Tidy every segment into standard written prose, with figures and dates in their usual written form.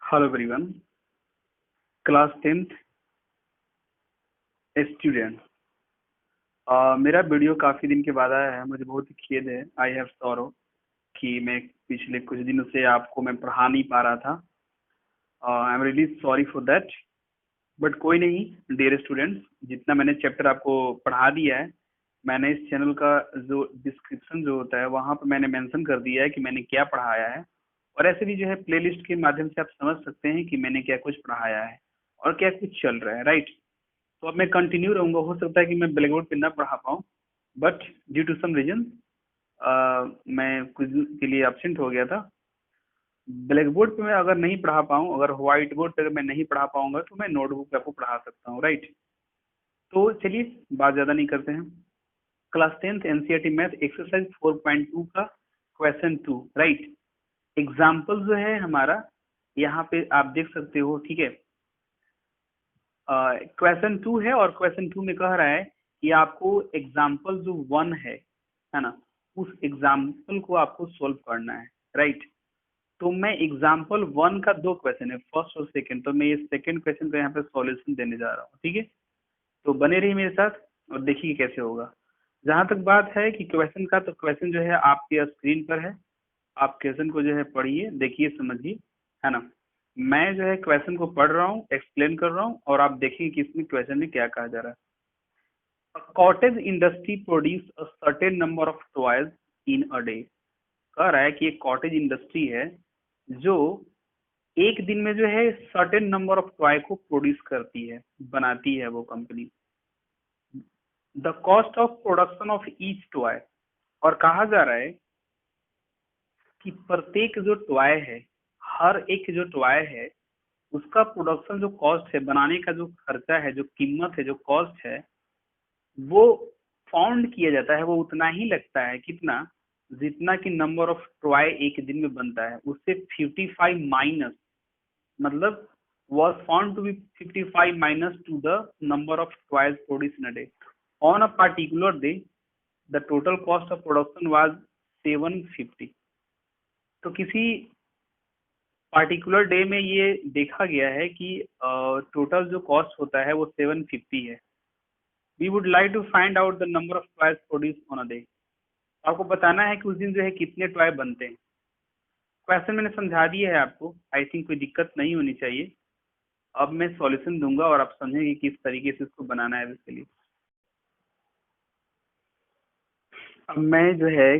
Hello everyone, class 10th student. मेरा video काफ़ी दिन के बाद आया है। मुझे बहुत ही खेद है, आई हैव सॉरो कि मैं पिछले कुछ दिनों से आपको मैं पढ़ा नहीं पा रहा था। I am really sorry for that, but कोई नहीं डियर स्टूडेंट्स, जितना मैंने चैप्टर आपको पढ़ा दिया है, मैंने इस चैनल का जो डिस्क्रिप्शन जो होता है वहाँ पर मैंने मेंशन कर दिया है कि मैंने क्या पढ़ाया है। और ऐसे भी जो है प्लेलिस्ट के माध्यम से आप समझ सकते हैं कि मैंने क्या कुछ पढ़ाया है और क्या कुछ चल रहा है, राइट। तो अब मैं कंटिन्यू रहूंगा। हो सकता है कि मैं ब्लैक बोर्ड पे ना पढ़ा पाऊँ, but due to some reason मैं कुछ दिन के लिए एब्सेंट हो गया था। ब्लैक बोर्ड पे मैं अगर नहीं पढ़ा पाऊँ, अगर व्हाइट बोर्ड पे अगर मैं नहीं पढ़ा पाऊंगा तो मैं नोटबुक पे आपको पढ़ा सकता हूँ, राइट। तो चलिए बात ज़्यादा नहीं करते हैं। Class 10th NCERT math exercise 4.2 का क्वेश्चन 2, राइट। एग्जाम्पल जो है हमारा यहाँ पे आप देख सकते हो, ठीक है। क्वेश्चन 2 है और क्वेश्चन 2 में कह रहा है कि आपको एग्जाम्पल जो 1 है ना, उस एग्जाम्पल को आपको सोल्व करना है, राइट। तो मैं एग्जाम्पल 1 का दो क्वेश्चन है, फर्स्ट और सेकंड, तो मैं ये सेकंड क्वेश्चन का यहाँ पे सॉल्यूशन देने जा रहा हूँ, ठीक है। तो बने रहिए मेरे साथ और देखिए कैसे होगा। जहां तक बात है कि क्वेश्चन का, तो क्वेश्चन जो है आपके स्क्रीन पर है। आप क्वेश्चन को जो है पढ़िए, देखिए, समझिए, है ना। मैं जो है क्वेश्चन को पढ़ रहा हूँ, एक्सप्लेन कर रहा हूँ और आप देखिए कि इसमें क्वेश्चन में क्या कहा जा रहा है। Cottage industry produce a certain number of toys in a day. कह रहा है कि एक कॉटेज इंडस्ट्री है जो एक दिन में जो है सर्टेन नंबर ऑफ टॉय को प्रोड्यूस करती है, बनाती है वो company. The cost of production of each toy, और कहा जा रहा है कि प्रत्येक जो टॉय है, हर एक जो टॉय है, उसका प्रोडक्शन जो कॉस्ट है, बनाने का जो खर्चा है, जो कीमत है, जो कॉस्ट है, वो फाउंड किया जाता है, वो उतना ही लगता है, कितना, जितना कि नंबर ऑफ टॉय एक दिन में बनता है, उससे 55 माइनस, मतलब was found to be 55 minus to the number of toys produced in a day. On a particular day, the total cost of production was 750. तो किसी पार्टिकुलर डे में ये देखा गया है कि टोटल जो कॉस्ट होता है वो 750 है। We would like to find out the number of toys produce on a day. आपको बताना है कि उस दिन जो है कितने टॉय बनते हैं। क्वेश्चन मैंने समझा दिया है आपको, आई थिंक कोई दिक्कत नहीं होनी चाहिए। अब मैं सॉल्यूशन दूंगा और आप समझेंगे किस तरीके से इसको बनाना है इसके लिए। अब मैं जो है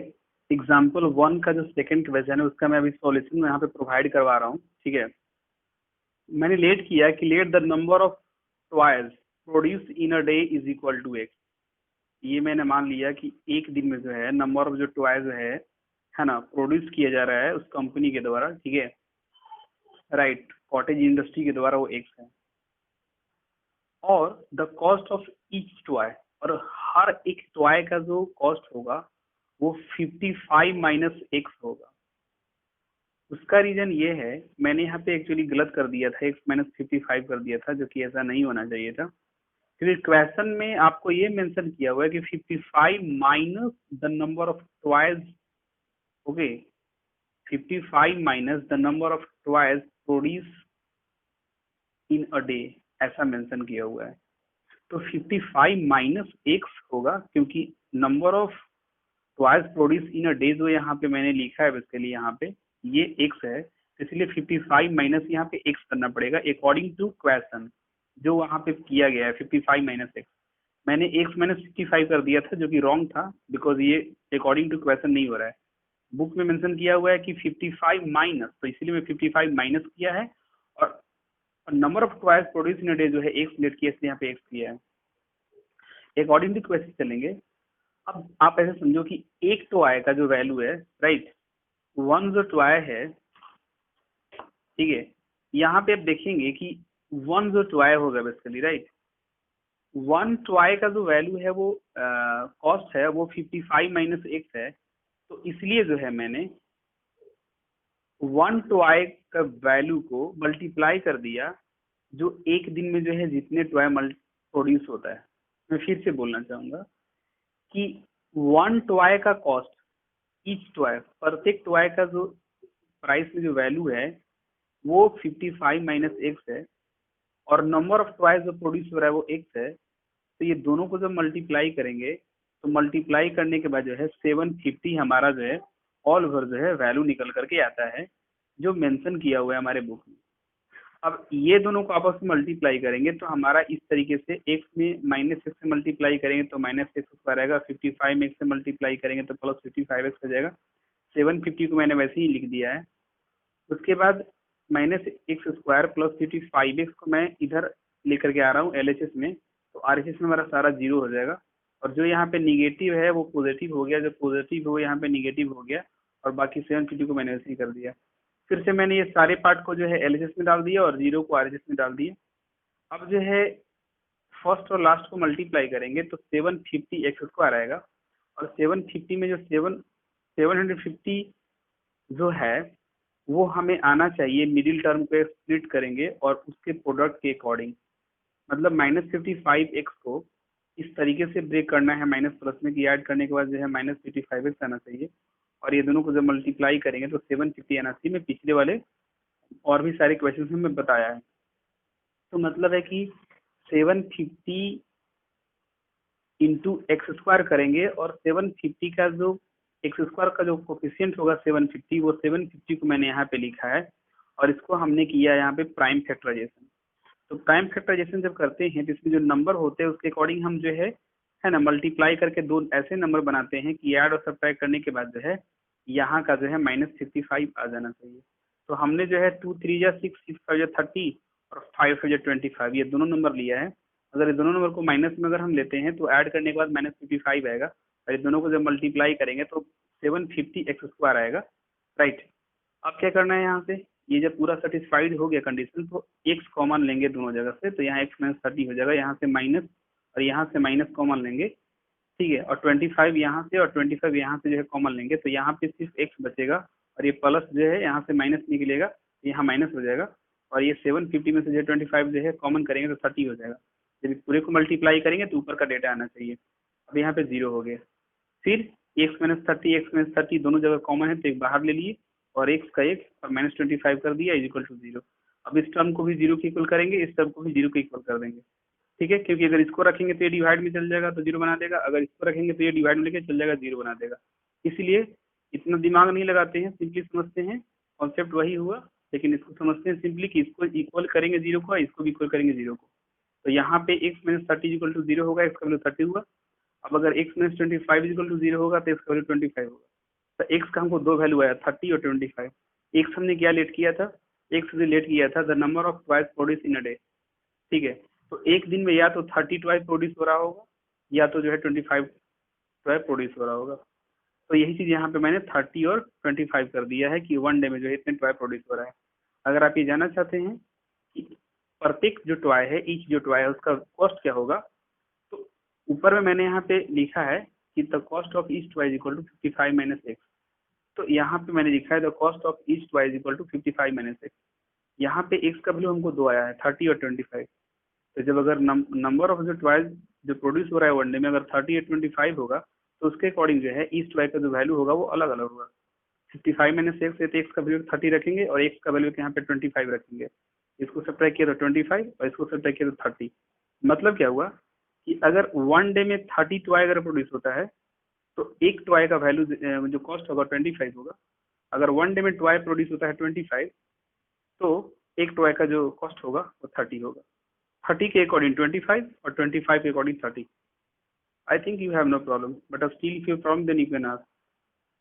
एग्जाम्पल 1 का जो सेकंड क्वेश्चन है उसका मैं अभी सॉल्यूशन यहाँ पे प्रोवाइड करवा रहा हूँ, ठीक है। मैंने लेट किया कि let the number of toys produce in a day is equal to x. ये मैंने मान लिया कि एक दिन में जो है नंबर ऑफ जो टॉयज है ना, प्रोड्यूस किया जा रहा है उस कंपनी के द्वारा, ठीक है, राइट, कॉटेज इंडस्ट्री के द्वारा, वो एक्स है। और the cost of each toy, और हर एक टॉय का जो कॉस्ट होगा वो 55 माइनस एक्स होगा। उसका रीजन ये है, मैंने यहाँ पे एक्चुअली गलत कर दिया था, एक्स माइनस 55 कर दिया था, जो कि ऐसा नहीं होना चाहिए था। क्योंकि क्वेश्चन में आपको ये मेंशन किया हुआ है कि 55 minus the number of toys, okay, 55 minus the number of toys produce in a day, ऐसा मेंशन किया हुआ है। तो 55 माइनस एक्स होगा, क्योंकि number of twice produce in a day जो यहाँ पे मैंने लिखा है इसके लिए, यहाँ पे ये एक्स है, तो इसलिए 55 माइनस यहाँ पे एक्स करना पड़ेगा अकॉर्डिंग टू क्वेश्चन जो वहाँ पे किया गया है। 55 माइनस एक्स, मैंने एक्स माइनस 55 कर दिया था जो कि रॉन्ग था, बिकॉज ये अकॉर्डिंग टू क्वेश्चन नहीं हो रहा है। बुक में मेंशन किया हुआ है कि 55 माइनस, तो इसलिए मैं 55 माइनस किया है। और number of twice produce in a day जो है एक्स लेट किया, इसलिए यहाँ पे एक्स किया है। अकॉर्डिंग टू क्वेश्चन चलेंगे। अब आप ऐसे समझो कि एक टॉय का जो वैल्यू है, राइट, वन जो टॉय है, ठीक है, यहाँ पे आप देखेंगे कि वन जो टॉय होगा बेसिकली, राइट, वन टॉय का जो वैल्यू है वो कॉस्ट है वो 55 माइनस एक्स है। तो इसलिए जो है मैंने वन टॉय का वैल्यू को मल्टीप्लाई कर दिया, जो एक दिन में जो है जितने टॉय प्रोड्यूस होता है। मैं फिर से बोलना चाहूंगा कि वन टॉय का कॉस्ट, ईच टॉय, प्रत्येक टॉय का जो प्राइस में जो वैल्यू है वो 55 माइनस एक्स है, और नंबर ऑफ ट्वाइस जो प्रोड्यूस हो रहा है वो एक्स है। तो ये दोनों को जब मल्टीप्लाई करेंगे तो मल्टीप्लाई करने के बाद जो है 750 हमारा जो है ऑल ओवर जो है वैल्यू निकल करके आता है, जो मेंशन किया हुआ है हमारे बुक में। अब ये दोनों को आपस में मल्टीप्लाई करेंगे तो हमारा इस तरीके से एक्स में माइनस एक्स से मल्टीप्लाई करेंगे तो माइनस एक्स स्क्वायर आएगा, 55 एक्स से मल्टीप्लाई करेंगे तो प्लस 55 एक्स हो जाएगा। 750 को मैंने वैसे ही लिख दिया है। उसके बाद minus x square plus 55 x को मैं इधर लेकर के आ रहा हूँ एलएचएस में, तो आरएचएस में हमारा सारा जीरो हो जाएगा, और जो यहाँ पे निगेटिव है वो पॉजिटिव हो गया, जो पॉजिटिव हो यहाँ पे निगेटिव हो गया, और बाकी 750 को मैंने ऐसे ही कर दिया। फिर से मैंने ये सारे पार्ट को जो है एलएचएस में डाल दिया और जीरो को आरएचएस में डाल दिया। अब जो है फर्स्ट और लास्ट को मल्टीप्लाई करेंगे तो 750 एक्स स्क्वायर आएगा, और 750 में जो 750 जो है वो हमें आना चाहिए मिडिल टर्म पे स्प्लिट करेंगे और उसके प्रोडक्ट के अकॉर्डिंग, मतलब -55 एक्स को इस तरीके से ब्रेक करना है माइनस प्लस में कि ऐड करने के बाद जो है -55 एक्स आना चाहिए, और ये दोनों को जब मल्टीप्लाई करेंगे तो 750 आना चाहिए। मैं पिछले वाले और भी सारे क्वेश्चन में मैं बताया है। तो मतलब है कि 750 इंटू एक्स स्क्वायर करेंगे, और 750 का जो एक्स स्क्वायर का जो कोफिशिएंट होगा 750, वो 750 को मैंने यहाँ पे लिखा है, और इसको हमने किया यहाँ पे प्राइम फैक्टराइजेशन। तो प्राइम फैक्टराइजेशन जब करते हैं तो इसमें जो नंबर होते हैं उसके अकॉर्डिंग हम जो है ना मल्टीप्लाई करके दो ऐसे नंबर बनाते हैं कि ऐड और सब्ट्रैक्ट करने के बाद जो है यहाँ का जो है -55 आ जाना चाहिए। तो हमने जो है 2 3 जा 6 6 5 जा 30 और 5 5 जा 25 ये दोनों नंबर लिया है। अगर ये दोनों नंबर को माइनस में अगर हम लेते हैं तो ऐड करने के बाद -55 आएगा, और ये दोनों को जब मल्टीप्लाई करेंगे तो 750 एक्स स्क्वायर आएगा, राइट। अब क्या करना है यहाँ से, ये जब पूरा सेटिस्फाइड हो गया कंडीशन तो एक्स कॉमन लेंगे दोनों जगह से, तो यहाँ एक्स -30 हो जाएगा, यहाँ से माइनस और यहाँ से माइनस कॉमन लेंगे, ठीक है, और 25 यहाँ से और 25 यहाँ से जो है कॉमन लेंगे, तो यहाँ पे सिर्फ एक्स बचेगा, और ये प्लस जो है यहाँ से माइनस निकलेगा, यहाँ माइनस हो जाएगा, और ये 750 में से जो है 25 जो है कॉमन करेंगे तो 30 हो जाएगा। जब पूरे को मल्टीप्लाई करेंगे तो ऊपर का डेटा आना चाहिए। अब यहाँ पे जीरो हो गया। फिर एक्स माइनस 30 दोनों जगह कॉमन है तो एक बाहर ले लिए, और एक्स का एक्स और -25 कर दिया इज इक्वल टू जीरो। अब इस टर्म को भी जीरो के इक्वल करेंगे, इस टर्म को भी जीरो के इक्वल कर देंगे, ठीक है, क्योंकि अगर इसको रखेंगे तो ये डिवाइड में चल जाएगा तो जीरो बना देगा, अगर इसको रखेंगे तो ये डिवाइड में लेके चल जाएगा जीरो बना देगा। इसलिए इतना दिमाग नहीं लगाते हैं, सिंपली समझते हैं, कॉन्सेप्ट वही हुआ, लेकिन इसको समझते हैं सिंपली कि इसको इक्वल करेंगे जीरो को, इसको भी इक्वल करेंगे जीरो को। तो यहाँ पे एक्स -30 इक्वल टू जीरो होगा, एक्स का वैल्यू 30 हुआ। अब अगर एक्स -25 इक्वल टू जीरो होगा तो एक्स का वैल्यू 25 होगा। तो एक्स का हमको दो वैल्यू आया 30 और 25। एक्स हमने क्या लेट किया था, एक्स ने लेट किया था the number of twice produce in a day, ठीक है। तो एक दिन में या तो 30 ट्वाइस प्रोड्यूस हो रहा होगा या तो जो है 25 ट्वाइस प्रोड्यूस हो रहा होगा। तो यही चीज यहाँ पे मैंने 30 और 25 कर दिया है कि वन डे में जो है इतने ट्वाई प्रोड्यूस हो रहा है। अगर आप ये जानना चाहते हैं कि प्रत्येक जो ट्वाई है, ईच जो ट्वाई है उसका कॉस्ट क्या होगा, तो ऊपर में मैंने यहाँ पे लिखा है कि the cost of each toy is equal to 55 minus x. तो यहाँ पे मैंने लिखा है the cost of each toy is equal to 55 minus x. यहाँ पे एक्स का वैल्यू हमको दो आया है 30 और 25। तो जब अगर नंबर ऑफ जो ट्वाइस जो प्रोड्यूस हो रहा है वनडे में अगर 30 और 25 होगा तो उसके अकॉर्डिंग जो है ईच ट्वाई का जो वैल्यू होगा वो अलग अलग होगा। 55 माइनस एक्स है तो एक्स का वैल्यू 30 रखेंगे और एक्स का वैल्यू यहाँ पे 25 रखेंगे। इसको सब्ट्रैक्ट किया तो 25 और इसको सब्ट्रैक्ट किया तो 30। मतलब क्या हुआ कि अगर वन डे में 30 ट्वाई अगर प्रोड्यूस होता है तो एक ट्वाई का वैल्यू जो कॉस्ट होगा 25 होगा। अगर वन डे में ट्वाई प्रोड्यूस होता है 25 तो एक ट्वाई का जो कॉस्ट होगा वो 30 होगा। 30 के अकॉर्डिंग 25 और 25 के according 30। I think you have no problem, but still if you have problem then you can ask.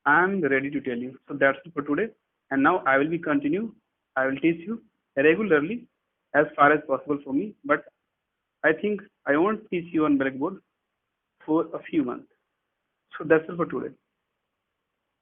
I am ready to tell you. So that's it for today. And now I will be continue. I will teach you regularly as far as possible for me. But I think I won't teach you on Blackboard for a few months. So that's it for today.